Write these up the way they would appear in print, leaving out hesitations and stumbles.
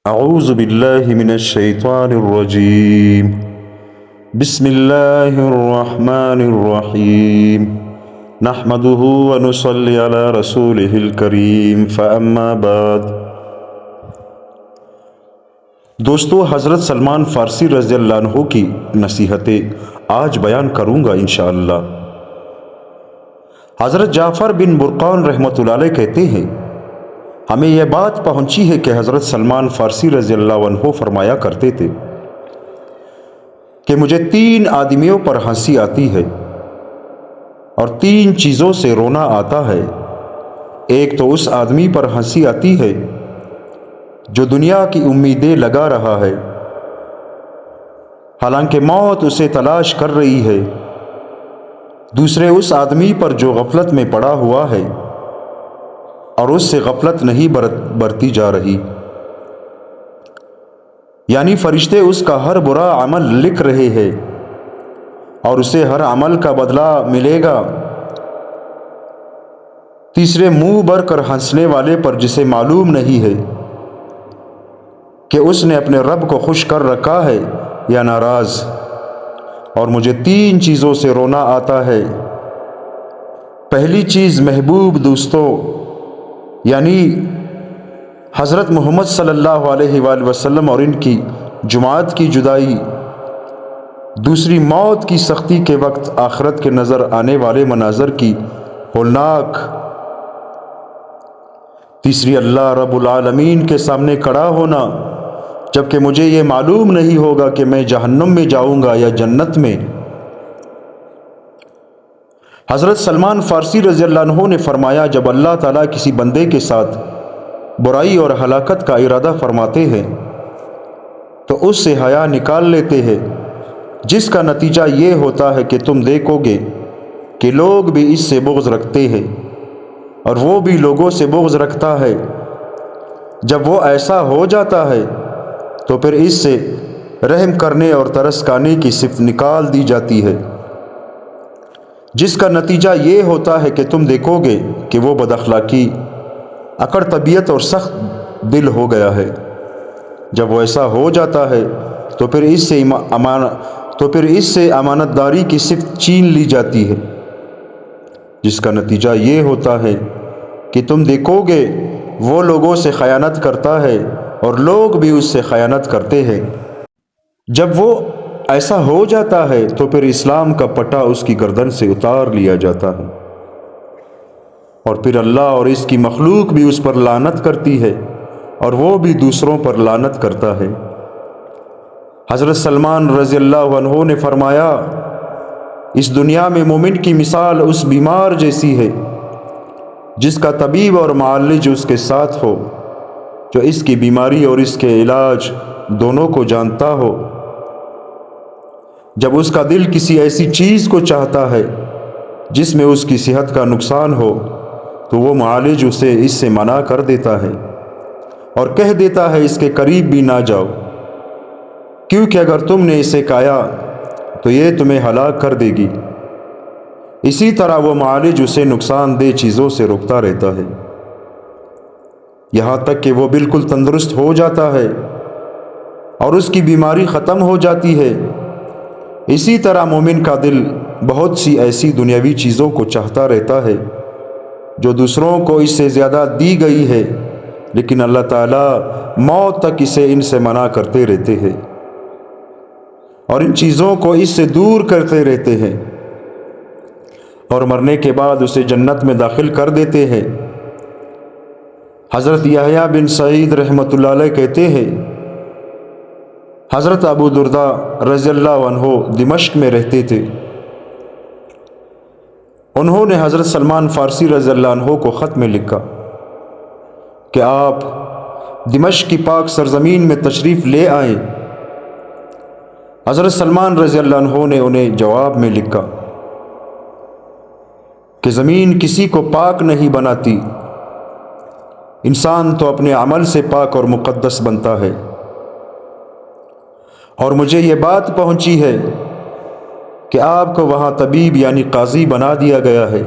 اعوذ باللہ من الشیطان الرجیم بسم اللہ الرحمن الرحیم نحمده ونصلی علی رسولہ الکریم فاما بعد۔ دوستو، حضرت سلمان فارسی رضی اللہ عنہ کی نصیحتیں آج بیان کروں گا انشاءاللہ۔ حضرت جعفر بن برقان رحمۃ اللہ علیہ کہتے ہیں، ہمیں یہ بات پہنچی ہے کہ حضرت سلمان فارسی رضی اللہ عنہ فرمایا کرتے تھے کہ مجھے 3 آدمیوں پر ہنسی آتی ہے اور 3 چیزوں سے رونا آتا ہے۔ ایک تو اس آدمی پر ہنسی آتی ہے جو دنیا کی امیدیں لگا رہا ہے، حالانکہ موت اسے تلاش کر رہی ہے۔ دوسرے اس آدمی پر جو غفلت میں پڑا ہوا ہے اور اس سے غفلت نہیں برتی جا رہی، یعنی فرشتے اس کا ہر برا عمل لکھ رہے ہیں اور اسے ہر عمل کا بدلہ ملے گا۔ تیسرے منہ بھر کر ہنسنے والے پر جسے معلوم نہیں ہے کہ اس نے اپنے رب کو خوش کر رکھا ہے یا ناراض۔ اور مجھے 3 چیزوں سے رونا آتا ہے۔ پہلی چیز محبوب دوستوں یعنی حضرت محمد صلی اللہ علیہ وآلہ وسلم اور ان کی جماعت کی جدائی۔ دوسری موت کی سختی کے وقت آخرت کے نظر آنے والے مناظر کی ہولناک۔ تیسری اللہ رب العالمین کے سامنے کھڑا ہونا جبکہ مجھے یہ معلوم نہیں ہوگا کہ میں جہنم میں جاؤں گا یا جنت میں۔ حضرت سلمان فارسی رضی اللہ عنہ نے فرمایا، جب اللہ تعالیٰ کسی بندے کے ساتھ برائی اور ہلاکت کا ارادہ فرماتے ہیں تو اس سے حیا نکال لیتے ہیں، جس کا نتیجہ یہ ہوتا ہے کہ تم دیکھو گے کہ لوگ بھی اس سے بغض رکھتے ہیں اور وہ بھی لوگوں سے بغض رکھتا ہے۔ جب وہ ایسا ہو جاتا ہے تو پھر اس سے رحم کرنے اور ترس کھانے کی صفت نکال دی جاتی ہے، جس کا نتیجہ یہ ہوتا ہے کہ تم دیکھو گے کہ وہ بد اخلاقی، اکڑ طبیعت اور سخت دل ہو گیا ہے۔ جب وہ ایسا ہو جاتا ہے تو پھر اس سے امانت داری کی صفت چھین لی جاتی ہے، جس کا نتیجہ یہ ہوتا ہے کہ تم دیکھو گے وہ لوگوں سے خیانت کرتا ہے اور لوگ بھی اس سے خیانت کرتے ہیں۔ جب وہ ایسا ہو جاتا ہے تو پھر اسلام کا پٹا اس کی گردن سے اتار لیا جاتا ہے اور پھر اللہ اور اس کی مخلوق بھی اس پر لعنت کرتی ہے اور وہ بھی دوسروں پر لعنت کرتا ہے۔ حضرت سلمان رضی اللہ عنہ نے فرمایا، اس دنیا میں مومن کی مثال اس بیمار جیسی ہے جس کا طبیب اور معالج اس کے ساتھ ہو، جو اس کی بیماری اور اس کے علاج دونوں کو جانتا ہو۔ جب اس کا دل کسی ایسی چیز کو چاہتا ہے جس میں اس کی صحت کا نقصان ہو تو وہ معالج اسے اس سے منع کر دیتا ہے اور کہہ دیتا ہے اس کے قریب بھی نہ جاؤ، کیونکہ اگر تم نے اسے کھایا تو یہ تمہیں ہلاک کر دے گی۔ اسی طرح وہ معالج اسے نقصان دہ چیزوں سے روکتا رہتا ہے یہاں تک کہ وہ بالکل تندرست ہو جاتا ہے اور اس کی بیماری ختم ہو جاتی ہے۔ اسی طرح مومن کا دل بہت سی ایسی دنیاوی چیزوں کو چاہتا رہتا ہے جو دوسروں کو اس سے زیادہ دی گئی ہے، لیکن اللہ تعالیٰ موت تک اسے ان سے منع کرتے رہتے ہیں اور ان چیزوں کو اس سے دور کرتے رہتے ہیں اور مرنے کے بعد اسے جنت میں داخل کر دیتے ہیں۔ حضرت یحییٰ بن سعید رحمۃ اللہ علیہ کہتے ہیں، حضرت ابو درداء رضی اللہ عنہ دمشق میں رہتے تھے۔ انہوں نے حضرت سلمان فارسی رضی اللہ عنہ کو خط میں لکھا کہ آپ دمشق کی پاک سرزمین میں تشریف لے آئیں۔ حضرت سلمان رضی اللہ عنہ نے انہیں جواب میں لکھا کہ زمین کسی کو پاک نہیں بناتی، انسان تو اپنے عمل سے پاک اور مقدس بنتا ہے۔ اور مجھے یہ بات پہنچی ہے کہ آپ کو وہاں طبیب یعنی قاضی بنا دیا گیا ہے۔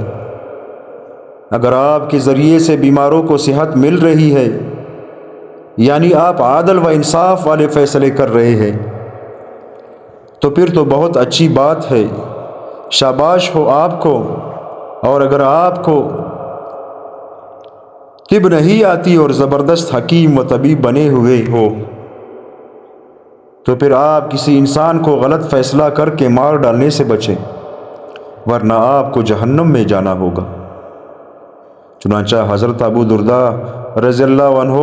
اگر آپ کے ذریعے سے بیماروں کو صحت مل رہی ہے یعنی آپ عادل و انصاف والے فیصلے کر رہے ہیں، تو پھر تو بہت اچھی بات ہے، شاباش ہو آپ کو۔ اور اگر آپ کو طب نہیں آتی اور زبردست حکیم و طبیب بنے ہوئے ہو تو پھر آپ کسی انسان کو غلط فیصلہ کر کے مار ڈالنے سے بچیں، ورنہ آپ کو جہنم میں جانا ہوگا۔ چنانچہ حضرت ابو درداء رضی اللہ عنہ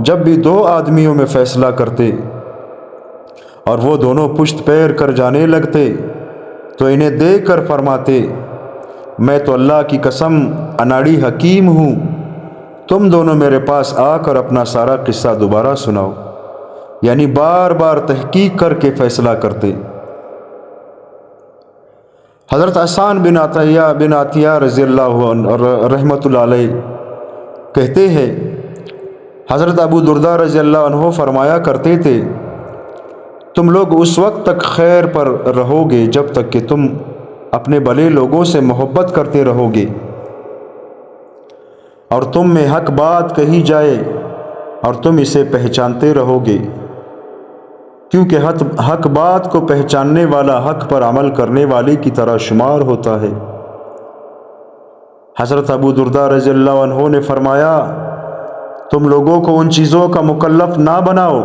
جب بھی دو آدمیوں میں فیصلہ کرتے اور وہ دونوں پشت پیر کر جانے لگتے تو انہیں دیکھ کر فرماتے، میں تو اللہ کی قسم اناڑی حکیم ہوں، تم دونوں میرے پاس آ کر اپنا سارا قصہ دوبارہ سناؤ۔ یعنی بار بار تحقیق کر کے فیصلہ کرتے۔ حضرت حسان بن عطیہ رضی اللہ عنہ رحمۃ اللہ علیہ کہتے ہیں، حضرت ابو درداء رضی اللہ عنہ فرمایا کرتے تھے، تم لوگ اس وقت تک خیر پر رہو گے جب تک کہ تم اپنے بھلے لوگوں سے محبت کرتے رہو گے، اور تم میں حق بات کہی جائے اور تم اسے پہچانتے رہو گے، کیونکہ حق بات کو پہچاننے والا حق پر عمل کرنے والے کی طرح شمار ہوتا ہے۔ حضرت ابو درداء رضی اللہ عنہ نے فرمایا، تم لوگوں کو ان چیزوں کا مکلف نہ بناؤ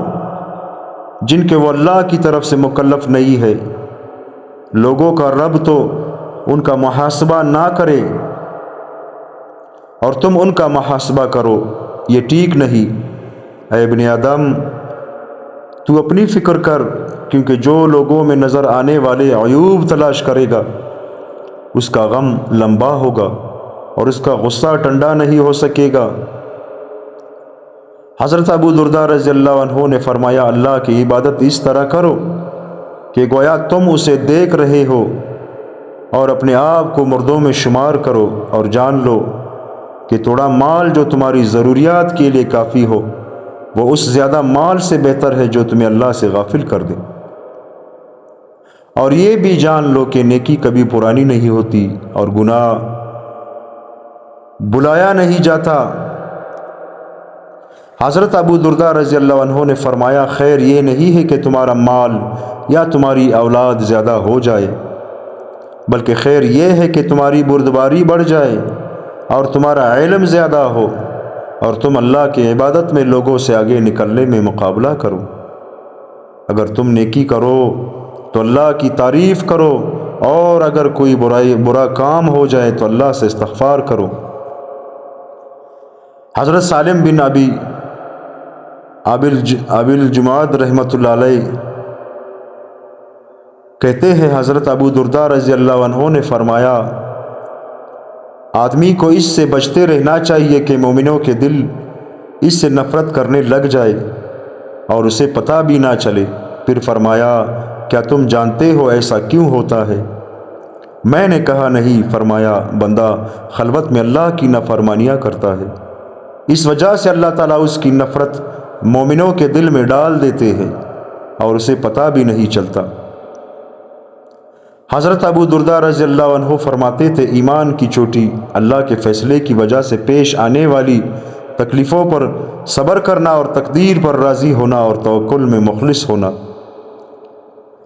جن کے وہ اللہ کی طرف سے مکلف نہیں ہے۔ لوگوں کا رب تو ان کا محاسبہ نہ کرے اور تم ان کا محاسبہ کرو، یہ ٹھیک نہیں۔ اے ابن آدم، تو اپنی فکر کر، کیونکہ جو لوگوں میں نظر آنے والے عیوب تلاش کرے گا اس کا غم لمبا ہوگا اور اس کا غصہ ٹھنڈا نہیں ہو سکے گا۔ حضرت ابو درداء رضی اللہ عنہ نے فرمایا، اللہ کی عبادت اس طرح کرو کہ گویا تم اسے دیکھ رہے ہو، اور اپنے آپ کو مردوں میں شمار کرو اور جان لو کہ تھوڑا مال جو تمہاری ضروریات کے لیے کافی ہو وہ اس زیادہ مال سے بہتر ہے جو تمہیں اللہ سے غافل کر دے۔ اور یہ بھی جان لو کہ نیکی کبھی پرانی نہیں ہوتی اور گناہ بلایا نہیں جاتا۔ حضرت ابو درداء رضی اللہ عنہ نے فرمایا، خیر یہ نہیں ہے کہ تمہارا مال یا تمہاری اولاد زیادہ ہو جائے، بلکہ خیر یہ ہے کہ تمہاری بردباری بڑھ جائے اور تمہارا علم زیادہ ہو اور تم اللہ کی عبادت میں لوگوں سے آگے نکلنے میں مقابلہ کرو۔ اگر تم نیکی کرو تو اللہ کی تعریف کرو، اور اگر کوئی برا کام ہو جائے تو اللہ سے استغفار کرو۔ حضرت سالم بن ابی الجمعد رحمۃ اللہ علیہ کہتے ہیں، حضرت ابو درداء رضی اللہ عنہ نے فرمایا، آدمی کو اس سے بچتے رہنا چاہیے کہ مومنوں کے دل اس سے نفرت کرنے لگ جائے اور اسے پتہ بھی نہ چلے۔ پھر فرمایا، کیا تم جانتے ہو ایسا کیوں ہوتا ہے؟ میں نے کہا نہیں۔ فرمایا، بندہ خلوت میں اللہ کی نافرمانیاں کرتا ہے، اس وجہ سے اللہ تعالیٰ اس کی نفرت مومنوں کے دل میں ڈال دیتے ہیں اور اسے پتہ بھی نہیں چلتا۔ حضرت ابو درداء رضی اللہ عنہ فرماتے تھے، ایمان کی چوٹی اللہ کے فیصلے کی وجہ سے پیش آنے والی تکلیفوں پر صبر کرنا اور تقدیر پر راضی ہونا اور توکل میں مخلص ہونا،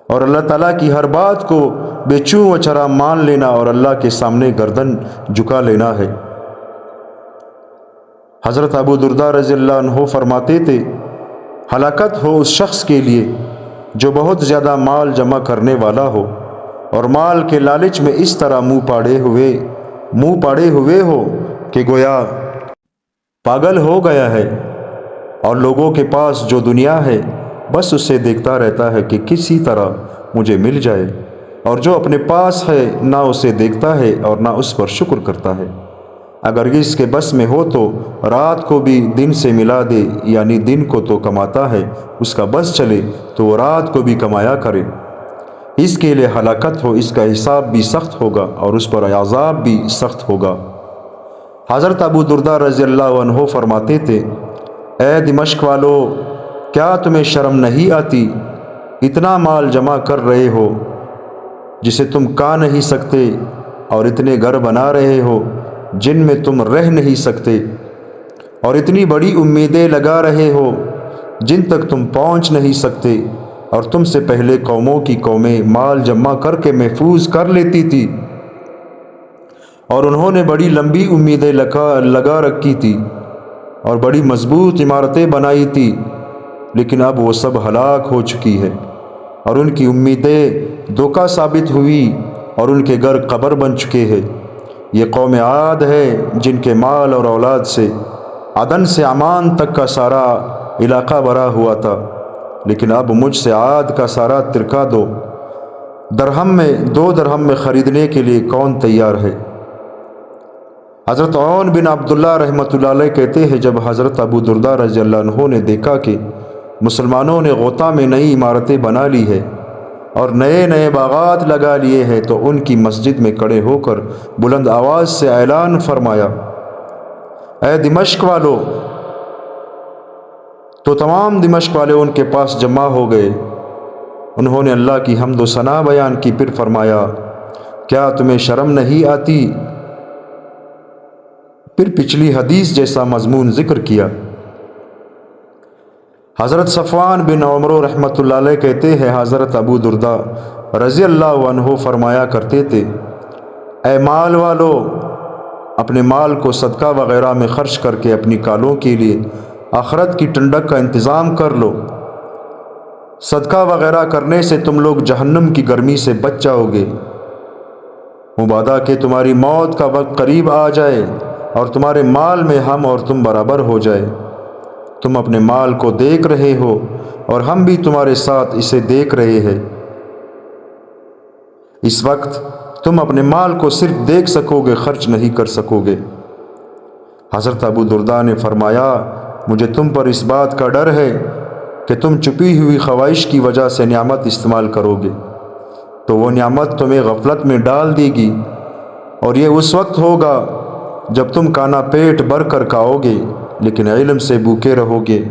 اور اللہ تعالیٰ کی ہر بات کو بے چوں و چرا مان لینا اور اللہ کے سامنے گردن جھکا لینا ہے۔ حضرت ابو درداء رضی اللہ عنہ فرماتے تھے، ہلاکت ہو اس شخص کے لیے جو بہت زیادہ مال جمع کرنے والا ہو اور مال کے لالچ میں اس طرح منہ پاڑے ہوئے ہو کہ گویا پاگل ہو گیا ہے، اور لوگوں کے پاس جو دنیا ہے بس اسے دیکھتا رہتا ہے کہ کسی طرح مجھے مل جائے، اور جو اپنے پاس ہے نہ اسے دیکھتا ہے اور نہ اس پر شکر کرتا ہے۔ اگر اس کے بس میں ہو تو رات کو بھی دن سے ملا دے، یعنی دن کو تو کماتا ہے، اس کا بس چلے تو وہ رات کو بھی کمایا کرے۔ اس کے لیے ہلاکت ہو، اس کا حساب بھی سخت ہوگا اور اس پر عذاب بھی سخت ہوگا۔ حضرت ابو درداء رضی اللہ عنہ فرماتے تھے، اے دمشق والو، کیا تمہیں شرم نہیں آتی؟ اتنا مال جمع کر رہے ہو جسے تم کھا نہیں سکتے، اور اتنے گھر بنا رہے ہو جن میں تم رہ نہیں سکتے، اور اتنی بڑی امیدیں لگا رہے ہو جن تک تم پہنچ نہیں سکتے، اور تم سے پہلے قوموں کی قومیں مال جمع کر کے محفوظ کر لیتی تھی، اور انہوں نے بڑی لمبی امیدیں لگا رکھی تھی اور بڑی مضبوط عمارتیں بنائی تھی، لیکن اب وہ سب ہلاک ہو چکی ہے، اور ان کی امیدیں دھوکہ ثابت ہوئی، اور ان کے گھر قبر بن چکے ہیں۔ یہ قوم عاد ہے جن کے مال اور اولاد سے عدن سے عمان تک کا سارا علاقہ بھرا ہوا تھا، لیکن اب مجھ سے عاد کا سارا ترکہ دو درہم میں خریدنے کے لیے کون تیار ہے؟ حضرت عون بن عبداللہ رحمۃ اللہ علیہ کہتے ہیں، جب حضرت ابو درداء رضی اللہ عنہ نے دیکھا کہ مسلمانوں نے غوطہ میں نئی عمارتیں بنا لی ہے اور نئے نئے باغات لگا لیے ہیں، تو ان کی مسجد میں کھڑے ہو کر بلند آواز سے اعلان فرمایا، اے دمشق والو! تو تمام دمشق والے ان کے پاس جمع ہو گئے۔ انہوں نے اللہ کی حمد و ثنا بیان کی، پھر فرمایا، کیا تمہیں شرم نہیں آتی؟ پھر پچھلی حدیث جیسا مضمون ذکر کیا۔ حضرت صفوان بن عمر رحمۃ اللہ علیہ کہتے ہیں، حضرت ابو درداء رضی اللہ عنہ فرمایا کرتے تھے، اے مال والو! اپنے مال کو صدقہ وغیرہ میں خرچ کر کے اپنی کالوں کے لیے آخرت کی ٹھنڈک کا انتظام کر لو۔ صدقہ وغیرہ کرنے سے تم لوگ جہنم کی گرمی سے بچ جاؤ گے۔ مبادا کہ تمہاری موت کا وقت قریب آ جائے اور تمہارے مال میں ہم اور تم برابر ہو جائے۔ تم اپنے مال کو دیکھ رہے ہو اور ہم بھی تمہارے ساتھ اسے دیکھ رہے ہیں۔ اس وقت تم اپنے مال کو صرف دیکھ سکو گے، خرچ نہیں کر سکو گے۔ حضرت ابو درداء نے فرمایا، مجھے تم پر اس بات کا ڈر ہے کہ تم چھپی ہوئی خواہش کی وجہ سے نعمت استعمال کرو گے، تو وہ نعمت تمہیں غفلت میں ڈال دے گی، اور یہ اس وقت ہوگا جب تم کھانا پیٹ بھر کر کھاؤ گے لیکن علم سے بھوکے رہو گے،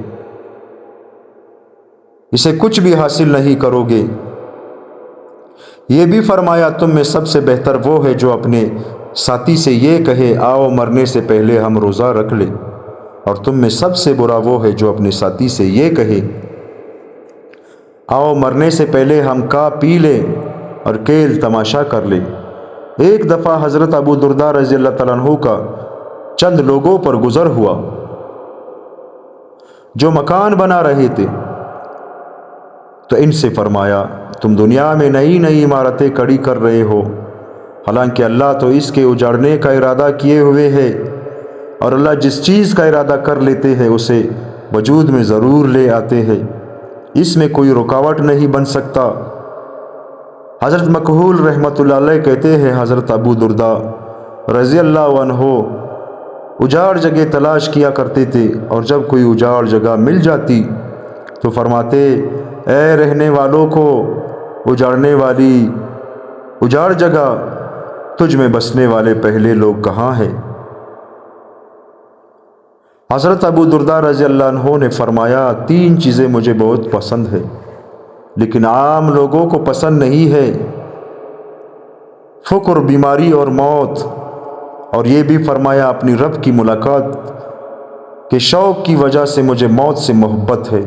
اسے کچھ بھی حاصل نہیں کرو گے۔ یہ بھی فرمایا، تم میں سب سے بہتر وہ ہے جو اپنے ساتھی سے یہ کہے، آؤ مرنے سے پہلے ہم روزہ رکھ لیں، اور تم میں سب سے برا وہ ہے جو اپنے ساتھی سے یہ کہے، آؤ مرنے سے پہلے ہم کھا پی لیں اور کھیل تماشا کر لیں۔ ایک دفعہ حضرت ابو درداء رضی اللہ تعالیٰ عنہ کا چند لوگوں پر گزر ہوا جو مکان بنا رہے تھے، تو ان سے فرمایا، تم دنیا میں نئی نئی عمارتیں کھڑی کر رہے ہو، حالانکہ اللہ تو اس کے اجاڑنے کا ارادہ کیے ہوئے ہے، اور اللہ جس چیز کا ارادہ کر لیتے ہیں اسے وجود میں ضرور لے آتے ہیں، اس میں کوئی رکاوٹ نہیں بن سکتا۔ حضرت مکحول رحمۃ اللہ علیہ کہتے ہیں، حضرت ابو درداء رضی اللہ عنہ اجاڑ جگہ تلاش کیا کرتے تھے، اور جب کوئی اجاڑ جگہ مل جاتی تو فرماتے، اے رہنے والوں کو اجاڑنے والی اجاڑ جگہ، تجھ میں بسنے والے پہلے لوگ کہاں ہیں؟ حضرت ابو درداء رضی اللہ عنہ نے فرمایا، تین چیزیں مجھے بہت پسند ہیں لیکن عام لوگوں کو پسند نہیں ہے، فقر، بیماری اور موت۔ اور یہ بھی فرمایا، اپنی رب کی ملاقات کے شوق کی وجہ سے مجھے موت سے محبت ہے،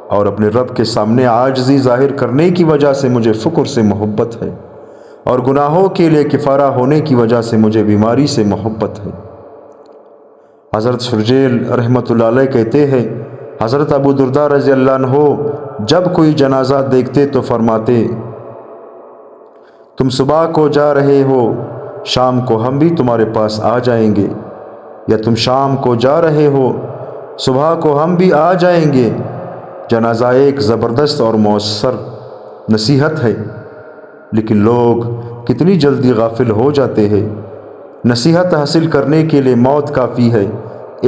اور اپنے رب کے سامنے عاجزی ظاہر کرنے کی وجہ سے مجھے فقر سے محبت ہے، اور گناہوں کے لیے کفارہ ہونے کی وجہ سے مجھے بیماری سے محبت ہے۔ حضرت شرجیل رحمۃ اللہ علیہ کہتے ہیں، حضرت ابو درداء رضی اللہ عنہ جب کوئی جنازہ دیکھتے تو فرماتے، تم صبح کو جا رہے ہو، شام کو ہم بھی تمہارے پاس آ جائیں گے، یا تم شام کو جا رہے ہو، صبح کو ہم بھی آ جائیں گے۔ جنازہ ایک زبردست اور مؤثر نصیحت ہے، لیکن لوگ کتنی جلدی غافل ہو جاتے ہیں۔ نصیحت حاصل کرنے کے لیے موت کافی ہے،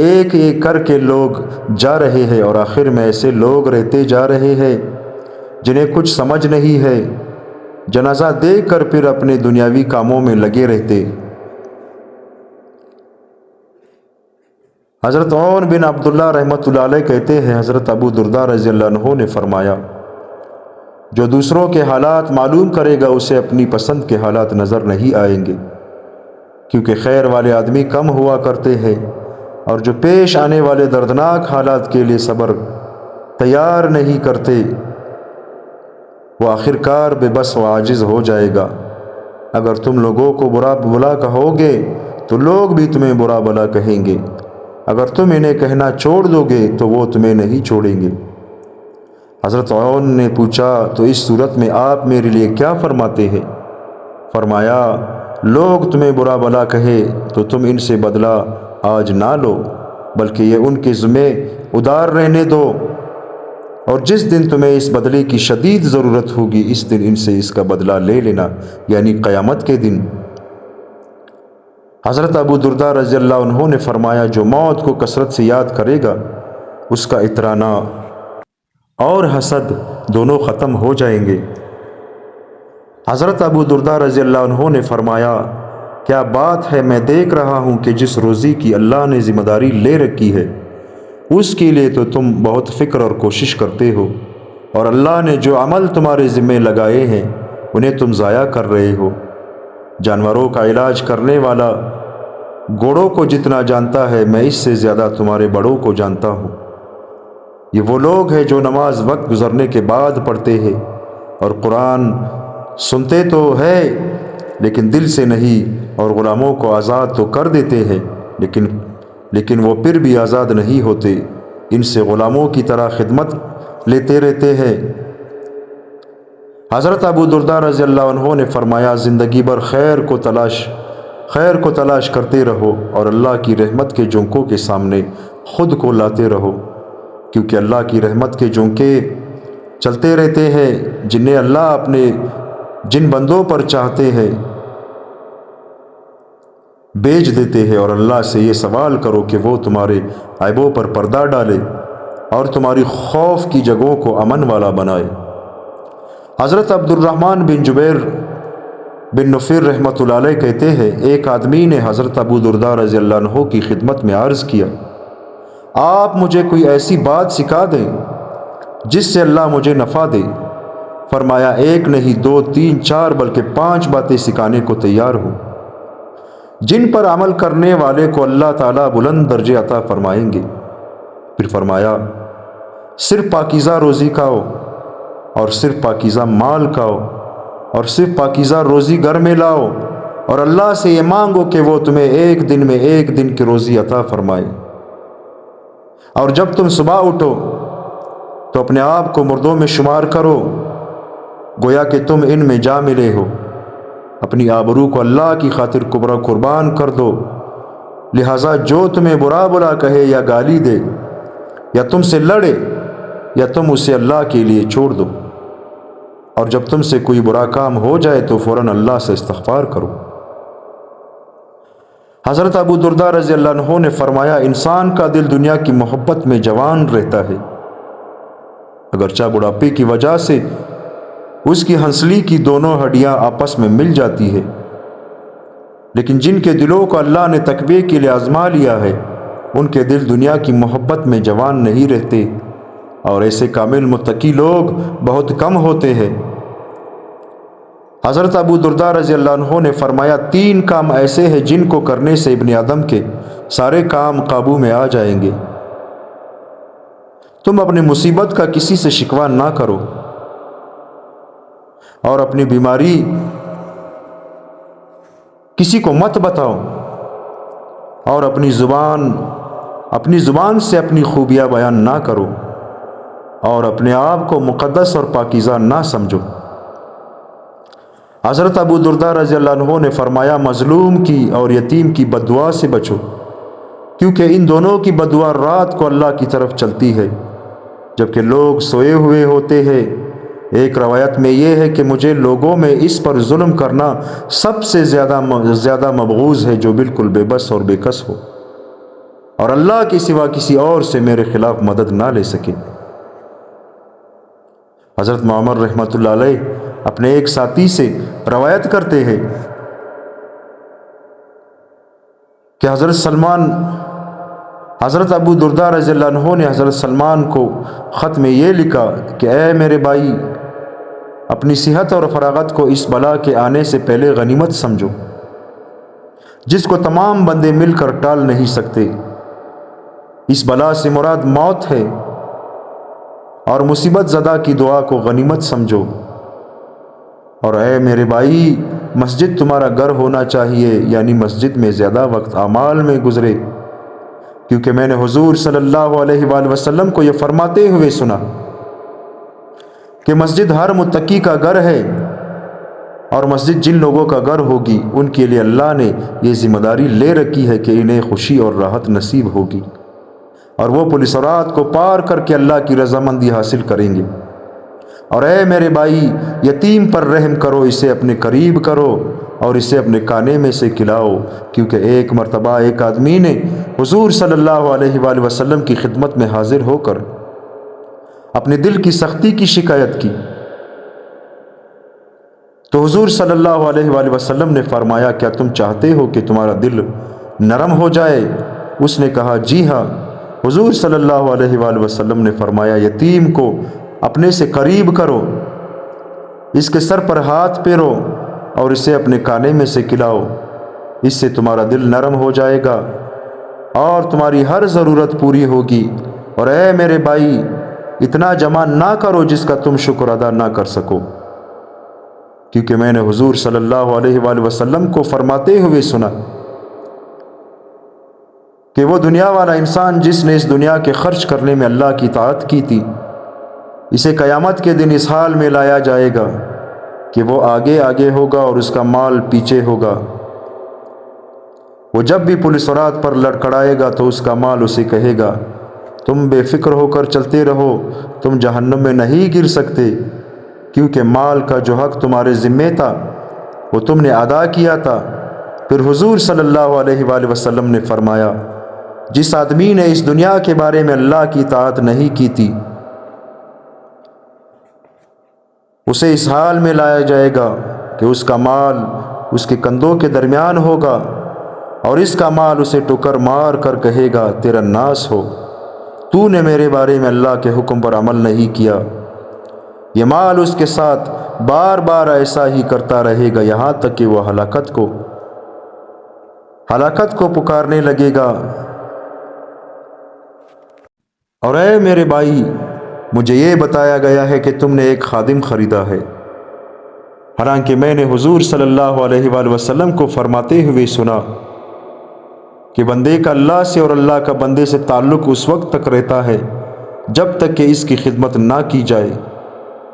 ایک ایک کر کے لوگ جا رہے ہیں، اور آخر میں ایسے لوگ رہتے جا رہے ہیں جنہیں کچھ سمجھ نہیں ہے، جنازہ دیکھ کر پھر اپنے دنیاوی کاموں میں لگے رہتے۔ حضرت عون بن عبداللہ رحمۃ اللہ علیہ کہتے ہیں، حضرت ابو درداء رضی اللہ عنہ نے فرمایا، جو دوسروں کے حالات معلوم کرے گا اسے اپنی پسند کے حالات نظر نہیں آئیں گے، کیونکہ خیر والے آدمی کم ہوا کرتے ہیں، اور جو پیش آنے والے دردناک حالات کے لیے صبر تیار نہیں کرتے وہ آخر کار بے بس و عاجز ہو جائے گا۔ اگر تم لوگوں کو برا بھلا کہو گے تو لوگ بھی تمہیں برا بھلا کہیں گے، اگر تم انہیں کہنا چھوڑ دو گے تو وہ تمہیں نہیں چھوڑیں گے۔ حضرت عون نے پوچھا تو اس صورت میں آپ میرے لیے کیا فرماتے ہیں؟ فرمایا لوگ تمہیں برا بھلا کہے تو تم ان سے بدلہ آج نہ لو، بلکہ یہ ان کے ذمے ادار رہنے دو، اور جس دن تمہیں اس بدلے کی شدید ضرورت ہوگی اس دن ان سے اس کا بدلہ لے لینا، یعنی قیامت کے دن۔ حضرت ابو درداء رضی اللہ عنہ نے فرمایا جو موت کو کثرت سے یاد کرے گا اس کا اطرانا اور حسد دونوں ختم ہو جائیں گے۔ حضرت ابو درداء رضی اللہ عنہ نے فرمایا کیا بات ہے، میں دیکھ رہا ہوں کہ جس روزی کی اللہ نے ذمہ داری لے رکھی ہے اس کے لیے تو تم بہت فکر اور کوشش کرتے ہو، اور اللہ نے جو عمل تمہارے ذمے لگائے ہیں انہیں تم ضائع کر رہے ہو۔ جانوروں کا علاج کرنے والا گوڑوں کو جتنا جانتا ہے میں اس سے زیادہ تمہارے بڑوں کو جانتا ہوں۔ یہ وہ لوگ ہیں جو نماز وقت گزرنے کے بعد پڑھتے ہیں اور قرآن سنتے تو ہے لیکن دل سے نہیں، اور غلاموں کو آزاد تو کر دیتے ہیں لیکن وہ پھر بھی آزاد نہیں ہوتے، ان سے غلاموں کی طرح خدمت لیتے رہتے ہیں۔ حضرت ابو درداء رضی اللہ عنہ نے فرمایا زندگی بھر خیر کو تلاش کرتے رہو اور اللہ کی رحمت کے جھونکوں کے سامنے خود کو لاتے رہو، کیونکہ اللہ کی رحمت کے جھونکے چلتے رہتے ہیں جنہیں اللہ اپنے جن بندوں پر چاہتے ہیں بیچ دیتے ہیں، اور اللہ سے یہ سوال کرو کہ وہ تمہارے عیبوں پر پردہ ڈالے اور تمہاری خوف کی جگہوں کو امن والا بنائے۔ حضرت عبد الرحمن بن جبیر بن نفیر رحمۃ اللہ علیہ کہتے ہیں ایک آدمی نے حضرت ابو درداء رضی اللہ عنہ کی خدمت میں عرض کیا آپ مجھے کوئی ایسی بات سکھا دیں جس سے اللہ مجھے نفع دے۔ فرمایا ایک نہیں، دو، تین، چار بلکہ 5 باتیں سکھانے کو تیار ہوں جن پر عمل کرنے والے کو اللہ تعالیٰ بلند درجے عطا فرمائیں گے۔ پھر فرمایا صرف پاکیزہ روزی کھاؤ اور صرف پاکیزہ مال کھاؤ اور صرف پاکیزہ روزی گھر میں لاؤ، اور اللہ سے یہ مانگو کہ وہ تمہیں ایک دن میں ایک دن کی روزی عطا فرمائے۔ اور جب تم صبح اٹھو تو اپنے آپ کو مردوں میں شمار کرو گویا کہ تم ان میں جا ملے ہو۔ اپنی آبرو کو اللہ کی خاطر قربان کر دو، لہٰذا جو تمہیں برا بلا کہے یا گالی دے یا تم سے لڑے یا تم اسے اللہ کے لیے چھوڑ دو، اور جب تم سے کوئی برا کام ہو جائے تو فوراً اللہ سے استغفار کرو۔ حضرت ابو درداء رضی اللہ عنہ نے فرمایا انسان کا دل دنیا کی محبت میں جوان رہتا ہے، اگرچہ بڑھاپے کی وجہ سے اس کی ہنسلی کی دونوں ہڈیاں آپس میں مل جاتی ہے، لیکن جن کے دلوں کو اللہ نے تقوی کے لیے آزما لیا ہے ان کے دل دنیا کی محبت میں جوان نہیں رہتے، اور ایسے کامل متقی لوگ بہت کم ہوتے ہیں۔ حضرت ابو درداء رضی اللہ عنہ نے فرمایا 3 کام ایسے ہیں جن کو کرنے سے ابن آدم کے سارے کام قابو میں آ جائیں گے۔ تم اپنی مصیبت کا کسی سے شکوہ نہ کرو، اور اپنی بیماری کسی کو مت بتاؤ، اور اپنی زبان سے اپنی خوبیاں بیان نہ کرو، اور اپنے آپ کو مقدس اور پاکیزہ نہ سمجھو۔ حضرت ابو درداء رضی اللہ عنہ نے فرمایا مظلوم کی اور یتیم کی بددعا سے بچو، کیونکہ ان دونوں کی بددعا رات کو اللہ کی طرف چلتی ہے جبکہ لوگ سوئے ہوئے ہوتے ہیں۔ ایک روایت میں یہ ہے کہ مجھے لوگوں میں اس پر ظلم کرنا سب سے زیادہ مبغوض ہے جو بالکل بے بس اور بے کس ہو اور اللہ کے سوا کسی اور سے میرے خلاف مدد نہ لے سکے۔ حضرت معمر رحمۃ اللہ علیہ اپنے ایک ساتھی سے روایت کرتے ہیں کہ حضرت ابو درداء رضی اللہ عنہ نے حضرت سلمان کو خط میں یہ لکھا کہ اے میرے بھائی، اپنی صحت اور فراغت کو اس بلا کے آنے سے پہلے غنیمت سمجھو جس کو تمام بندے مل کر ٹال نہیں سکتے۔ اس بلا سے مراد موت ہے، اور مصیبت زدہ کی دعا کو غنیمت سمجھو۔ اور اے میرے بھائی، مسجد تمہارا گھر ہونا چاہیے، یعنی مسجد میں زیادہ وقت اعمال میں گزرے، کیونکہ میں نے حضور صلی اللہ علیہ وآلہ وسلم کو یہ فرماتے ہوئے سنا کہ مسجد ہر متقی کا گھر ہے، اور مسجد جن لوگوں کا گھر ہوگی ان کے لیے اللہ نے یہ ذمہ داری لے رکھی ہے کہ انہیں خوشی اور راحت نصیب ہوگی، اور وہ پل صراط کو پار کر کے اللہ کی رضامندی حاصل کریں گے۔ اور اے میرے بھائی، یتیم پر رحم کرو، اسے اپنے قریب کرو اور اسے اپنے کانے میں سے کھلاؤ، کیونکہ ایک مرتبہ ایک آدمی نے حضور صلی اللہ علیہ وآلہ وسلم کی خدمت میں حاضر ہو کر اپنے دل کی سختی کی شکایت کی، تو حضور صلی اللہ علیہ وآلہ وسلم نے فرمایا، کیا تم چاہتے ہو کہ تمہارا دل نرم ہو جائے؟ اس نے کہا، جی ہاں۔ حضور صلی اللہ علیہ وآلہ وسلم نے فرمایا، یتیم کو اپنے سے قریب کرو، اس کے سر پر ہاتھ پھیرو اور اسے اپنے کانے میں سے کھلاؤ، اس سے تمہارا دل نرم ہو جائے گا اور تمہاری ہر ضرورت پوری ہوگی۔ اور اے میرے بھائی، اتنا جمع نہ کرو جس کا تم شکر ادا نہ کر سکو، کیونکہ میں نے حضور صلی اللہ علیہ وآلہ وسلم کو فرماتے ہوئے سنا کہ وہ دنیا والا انسان جس نے اس دنیا کے خرچ کرنے میں اللہ کی اطاعت کی تھی، اسے قیامت کے دن اس حال میں لایا جائے گا کہ وہ آگے آگے ہوگا اور اس کا مال پیچھے ہوگا۔ وہ جب بھی پل صراط پر لڑکھڑائے گا تو اس کا مال اسے کہے گا، تم بے فکر ہو کر چلتے رہو، تم جہنم میں نہیں گر سکتے، کیونکہ مال کا جو حق تمہارے ذمے تھا وہ تم نے ادا کیا تھا۔ پھر حضور صلی اللہ علیہ وآلہ وسلم نے فرمایا، جس آدمی نے اس دنیا کے بارے میں اللہ کی اطاعت نہیں کی تھی، اسے اس حال میں لایا جائے گا کہ اس کا مال اس کے کندھوں کے درمیان ہوگا، اور اس کا مال اسے ٹکر مار کر کہے گا، تیرا ناس ہو، تو نے میرے بارے میں اللہ کے حکم پر عمل نہیں کیا۔ یہ مال اس کے ساتھ بار بار ایسا ہی کرتا رہے گا، یہاں تک کہ وہ ہلاکت کو پکارنے لگے گا۔ اور اے میرے بھائی، مجھے یہ بتایا گیا ہے کہ تم نے ایک خادم خریدا ہے، حالانکہ میں نے حضور صلی اللہ علیہ وآلہ وسلم کو فرماتے ہوئے سنا کہ بندے کا اللہ سے اور اللہ کا بندے سے تعلق اس وقت تک رہتا ہے جب تک کہ اس کی خدمت نہ کی جائے۔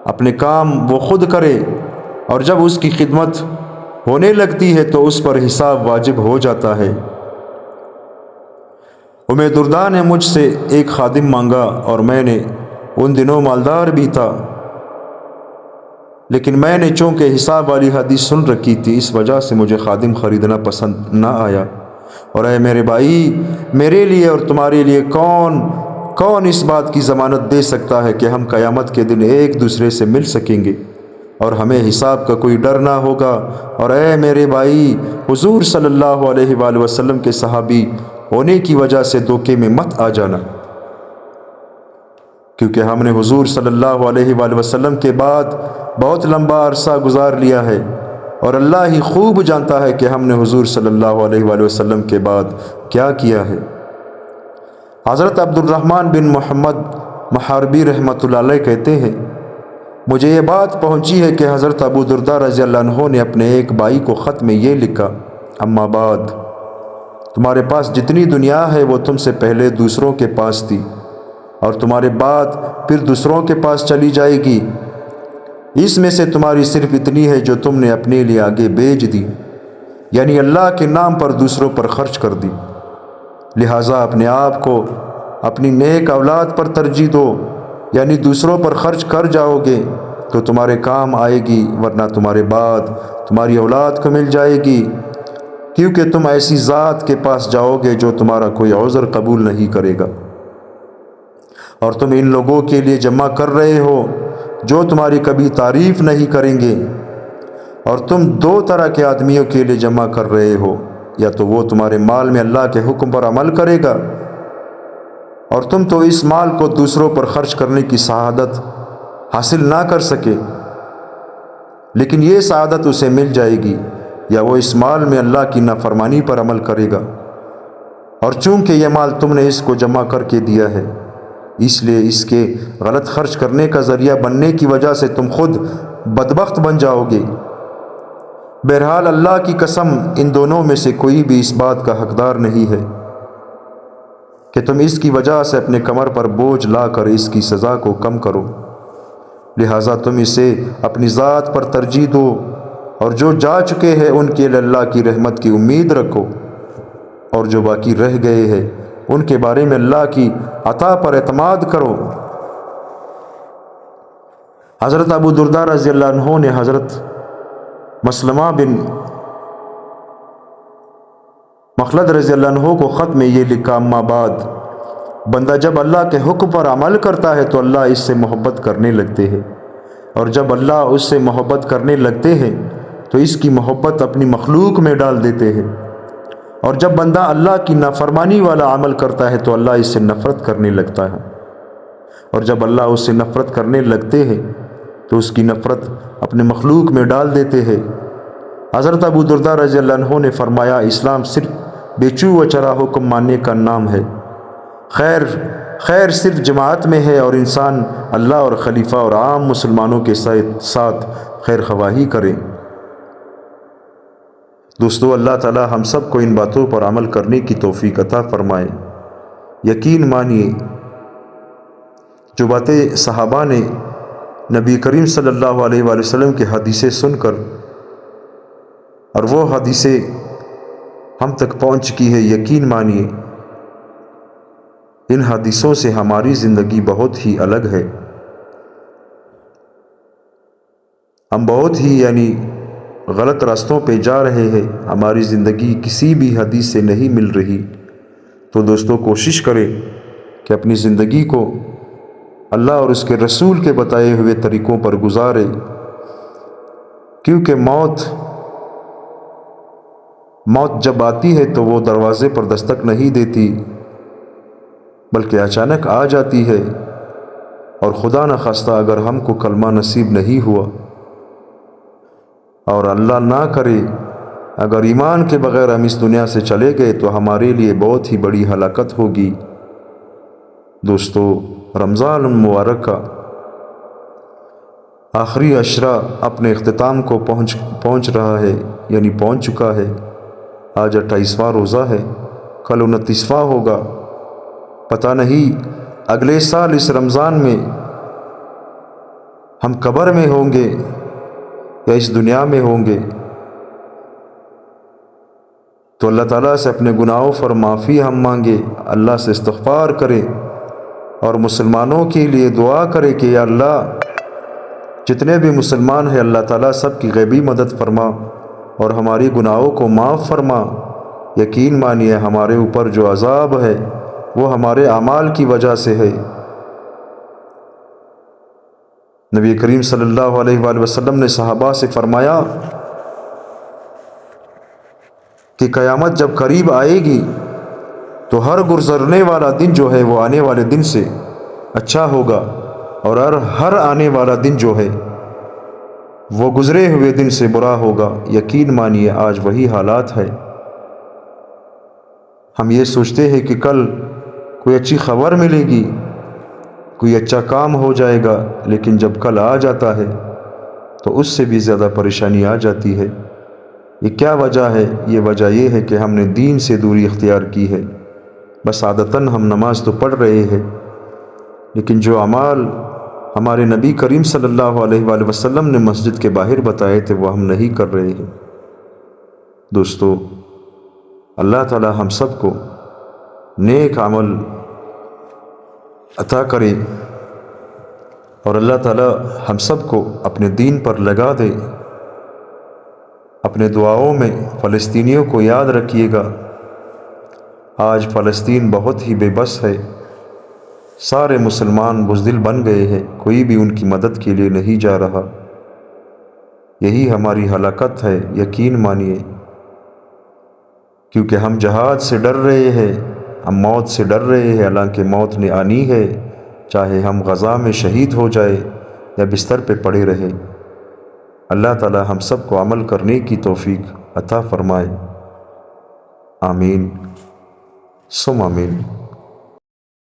اپنے کام وہ خود کرے، اور جب اس کی خدمت ہونے لگتی ہے تو اس پر حساب واجب ہو جاتا ہے۔ ام درداء نے مجھ سے ایک خادم مانگا، اور میں نے ان دنوں مالدار بھی تھا، لیکن میں نے چونکہ حساب والی حدیث سن رکھی تھی، اس وجہ سے مجھے خادم خریدنا پسند نہ آیا۔ اور اے میرے بھائی، میرے لیے اور تمہارے لیے کون اس بات کی ضمانت دے سکتا ہے کہ ہم قیامت کے دن ایک دوسرے سے مل سکیں گے اور ہمیں حساب کا کوئی ڈر نہ ہوگا؟ اور اے میرے بھائی، حضور صلی اللہ علیہ وآلہ وسلم کے صحابی ہونے کی وجہ سے دھوکے میں مت آ جانا، کیونکہ ہم نے حضور صلی اللہ علیہ وآلہ وسلم کے بعد بہت لمبا عرصہ گزار لیا ہے، اور اللہ ہی خوب جانتا ہے کہ ہم نے حضور صلی اللہ علیہ وآلہ وسلم کے بعد کیا کیا ہے۔ حضرت عبد الرحمن بن محمد محاربی رحمۃ اللہ علیہ کہتے ہیں، مجھے یہ بات پہنچی ہے کہ حضرت ابو درداء رضی اللہ عنہ نے اپنے ایک بھائی کو خط میں یہ لکھا، اما بعد، تمہارے پاس جتنی دنیا ہے وہ تم سے پہلے دوسروں کے پاس تھی، اور تمہارے بعد پھر دوسروں کے پاس چلی جائے گی، اس میں سے تمہاری صرف اتنی ہے جو تم نے اپنے لیے آگے بیچ دی، یعنی اللہ کے نام پر دوسروں پر خرچ کر دی۔ لہٰذا اپنے آپ کو اپنی نیک اولاد پر ترجیح دو، یعنی دوسروں پر خرچ کر جاؤ گے تو تمہارے کام آئے گی، ورنہ تمہارے بعد تمہاری اولاد کو مل جائے گی، کیونکہ تم ایسی ذات کے پاس جاؤ گے جو تمہارا کوئی عذر قبول نہیں کرے گا، اور تم ان لوگوں کے لیے جمع کر رہے ہو جو تمہاری کبھی تعریف نہیں کریں گے، اور تم دو طرح کے آدمیوں کے لیے جمع کر رہے ہو، یا تو وہ تمہارے مال میں اللہ کے حکم پر عمل کرے گا اور تم تو اس مال کو دوسروں پر خرچ کرنے کی سعادت حاصل نہ کر سکے، لیکن یہ سعادت اسے مل جائے گی، یا وہ اس مال میں اللہ کی نافرمانی پر عمل کرے گا، اور چونکہ یہ مال تم نے اس کو جمع کر کے دیا ہے، اس لیے اس کے غلط خرچ کرنے کا ذریعہ بننے کی وجہ سے تم خود بدبخت بن جاؤ گے۔ بہرحال اللہ کی قسم، ان دونوں میں سے کوئی بھی اس بات کا حقدار نہیں ہے کہ تم اس کی وجہ سے اپنے کمر پر بوجھ لا کر اس کی سزا کو کم کرو، لہٰذا تم اسے اپنی ذات پر ترجیح دو، اور جو جا چکے ہیں ان کے لیے اللہ کی رحمت کی امید رکھو، اور جو باقی رہ گئے ہیں ان کے بارے میں اللہ کی عطا پر اعتماد کرو۔ حضرت ابو درداء رضی اللہ عنہ نے حضرت مسلمہ بن مخلد رضی اللہ عنہ کو خط میں یہ لکھا: اما بعد، بندہ جب اللہ کے حکم پر عمل کرتا ہے تو اللہ اس سے محبت کرنے لگتے ہیں، اور جب اللہ اس سے محبت کرنے لگتے ہیں تو اس کی محبت اپنی مخلوق میں ڈال دیتے ہیں، اور جب بندہ اللہ کی نافرمانی والا عمل کرتا ہے تو اللہ اس سے نفرت کرنے لگتا ہے، اور جب اللہ اس سے نفرت کرنے لگتے ہیں تو اس کی نفرت اپنے مخلوق میں ڈال دیتے ہیں۔ حضرت ابو درداء رضی اللہ عنہ نے فرمایا: اسلام صرف بے چو و چرا حکم ماننے کا نام ہے، خیر صرف جماعت میں ہے، اور انسان اللہ اور خلیفہ اور عام مسلمانوں کے ساتھ خیر خواہی کرے۔ دوستو، اللہ تعالی ہم سب کو ان باتوں پر عمل کرنے کی توفیق عطا فرمائے۔ یقین مانیے، جو باتیں صحابہ نے نبی کریم صلی اللہ علیہ وآلہ وسلم کی حدیثیں سن کر اور وہ حدیثیں ہم تک پہنچ چکی ہے، یقین مانیے ان حدیثوں سے ہماری زندگی بہت ہی الگ ہے۔ ہم بہت ہی غلط راستوں پہ جا رہے ہیں، ہماری زندگی کسی بھی حدیث سے نہیں مل رہی۔ تو دوستو، کوشش کریں کہ اپنی زندگی کو اللہ اور اس کے رسول کے بتائے ہوئے طریقوں پر گزارے، کیونکہ موت جب آتی ہے تو وہ دروازے پر دستک نہیں دیتی، بلکہ اچانک آ جاتی ہے، اور خدا نخواستہ اگر ہم کو کلمہ نصیب نہیں ہوا، اور اللہ نہ کرے اگر ایمان کے بغیر ہم اس دنیا سے چلے گئے تو ہمارے لیے بہت ہی بڑی ہلاکت ہوگی۔ دوستو، رمضان المبارک کا آخری عشرہ اپنے اختتام کو پہنچ رہا ہے، پہنچ چکا ہے۔ آج 28واں روزہ ہے، کل 29واں ہوگا۔ پتہ نہیں اگلے سال اس رمضان میں ہم قبر میں ہوں گے یا اس دنیا میں ہوں گے۔ تو اللہ تعالیٰ سے اپنے گناہوں پر معافی ہم مانگے، اللہ سے استغفار کریں، اور مسلمانوں کے لیے دعا کرے کہ یا اللہ، جتنے بھی مسلمان ہیں اللہ تعالیٰ سب کی غیبی مدد فرما اور ہماری گناہوں کو معاف فرما۔ یقین مانیے ہمارے اوپر جو عذاب ہے وہ ہمارے اعمال کی وجہ سے ہے۔ نبی کریم صلی اللہ علیہ وآلہ وسلم نے صحابہ سے فرمایا کہ قیامت جب قریب آئے گی تو ہر گزرنے والا دن جو ہے وہ آنے والے دن سے اچھا ہوگا، اور ہر آنے والا دن جو ہے وہ گزرے ہوئے دن سے برا ہوگا۔ یقین مانیے آج وہی حالات ہے۔ ہم یہ سوچتے ہیں کہ کل کوئی اچھی خبر ملے گی، کوئی اچھا کام ہو جائے گا، لیکن جب کل آ جاتا ہے تو اس سے بھی زیادہ پریشانی آ جاتی ہے۔ یہ کیا وجہ ہے؟ یہ وجہ یہ ہے کہ ہم نے دین سے دوری اختیار کی ہے۔ بس عادتاً ہم نماز تو پڑھ رہے ہیں، لیکن جو اعمال ہمارے نبی کریم صلی اللہ علیہ وآلہ وسلم نے مسجد کے باہر بتائے تھے وہ ہم نہیں کر رہے ہیں۔ دوستو، اللہ تعالی ہم سب کو نیک عمل عطا کرے، اور اللہ تعالی ہم سب کو اپنے دین پر لگا دے۔ اپنے دعاؤں میں فلسطینیوں کو یاد رکھیے گا۔ آج فلسطین بہت ہی بے بس ہے، سارے مسلمان بزدل بن گئے ہیں، کوئی بھی ان کی مدد کے لیے نہیں جا رہا۔ یہی ہماری ہلاکت ہے، یقین مانیے، کیونکہ ہم جہاد سے ڈر رہے ہیں، ہم موت سے ڈر رہے ہیں، حالانکہ موت نے آنی ہے، چاہے ہم غزہ میں شہید ہو جائے یا بستر پہ پڑے رہے۔ اللہ تعالی ہم سب کو عمل کرنے کی توفیق عطا فرمائے۔ آمین ثم آمین۔